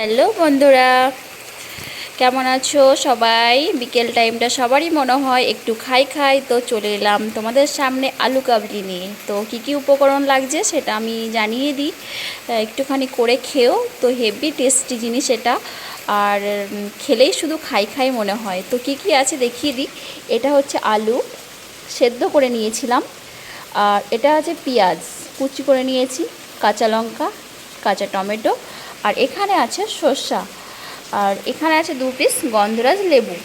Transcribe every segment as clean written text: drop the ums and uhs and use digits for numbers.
Hello বন্ধুরা, কেমন আছো সবাই? বিকেল টাইমটা সবারই মনে হয় একটু খাই খাই, তো চলে এলাম তোমাদের সামনে আলু কাবলি নিয়ে। তো কি কি উপকরণ লাগছে সেটা আমি জানিয়ে দিই, একটুখানি করে খেও। তো হেভি টেস্টি জিনিস এটা, আর খেলেই শুধু খাই খাই মনে হয়। তো কি কি আছে দেখিয়ে দিই। এটা হচ্ছে আলু সেদ্ধ করে নিয়েছিলাম, আর এটা আছে পেঁয়াজ কুচি করে নিয়েছি, কাঁচা লঙ্কা, কাঁচা টমেটো, আর এখানে আছে শসা, আর এখানে আছে 2 পিস গন্ধরাজ লেবু,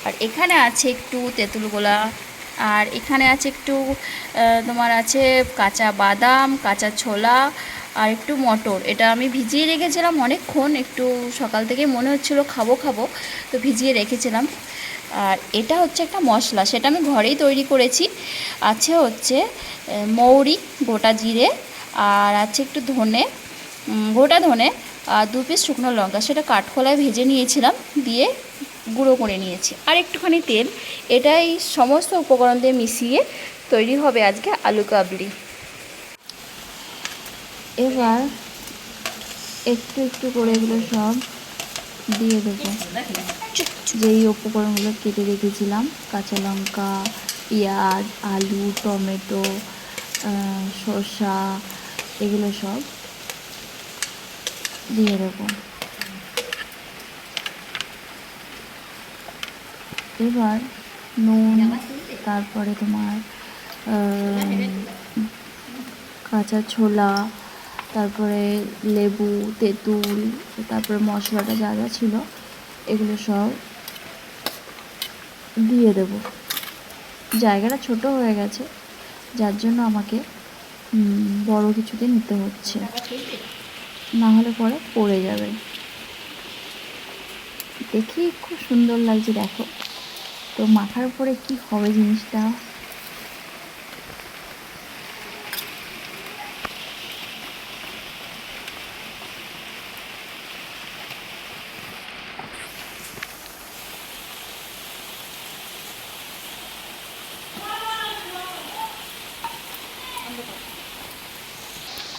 আর এখানে আছে একটু তেঁতুল গোলা, আর এখানে আছে একটু তোমার আছে কাঁচা বাদাম, কাঁচা ছোলা, আর একটু মটর। এটা আমি ভিজিয়ে রেখেছিলাম অনেকক্ষণ, একটু সকাল থেকে মনে হচ্ছিলো খাবো খাবো, তো ভিজিয়ে রেখেছিলাম। আর এটা হচ্ছে একটা মশলা, সেটা আমি ঘরেই তৈরি করেছি। আছে হচ্ছে মৌরি, গোটা জিরে, আর আছে একটু ধনে, গোটা ধনে, আর 2 পিস শুকনো লঙ্কা, সেটা কাঠখোলায় ভেজে নিয়েছিলাম, দিয়ে গুঁড়ো করে নিয়েছি, আর একটুখানি তেল। এটাই সমস্ত উপকরণ দিয়ে মিশিয়ে তৈরি হবে আজকে আলু কাবলি। এবার একটু একটু করে এগুলো সব দিয়ে দেবো, যেই উপকরণগুলো কেটে রেখেছিলাম, কাঁচা লঙ্কা, পেঁয়াজ, আলু, টমেটো, শসা, এগুলো সব দিয়ে দেবো। এবার নুন, তারপরে তোমার কাঁচা ছোলা, তারপরে লেবু, তেঁতুল, তারপরে মশলাটা যা যা ছিল এগুলো সব দিয়ে দেব। জায়গাটা ছোট হয়ে গেছে, যার জন্য আমাকে বড় কিছুতে নিতে হচ্ছে, না হলে পরে পড়ে যাবে। দেখি খুব সুন্দর লাগছে, দেখো তো মাখার পরে কি হবে জিনিসটা।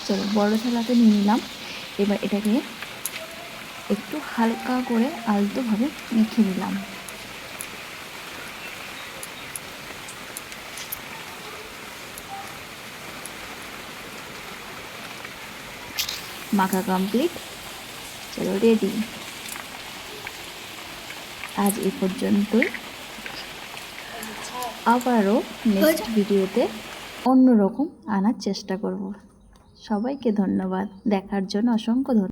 চলো বড় থালাতে নিয়ে নিলাম। এবার এটাকে একটু হালকা করে আলতোভাবে মেখে নিলাম। মাখা কমপ্লিট, চলো রেডি। আজ এ পর্যন্তই, আবারও নেক্সট ভিডিওতে অন্যরকম আনার চেষ্টা করব। সবাইকে ধন্যবাদ, দেখার জন্য অসংখ্য ধন্যবাদ।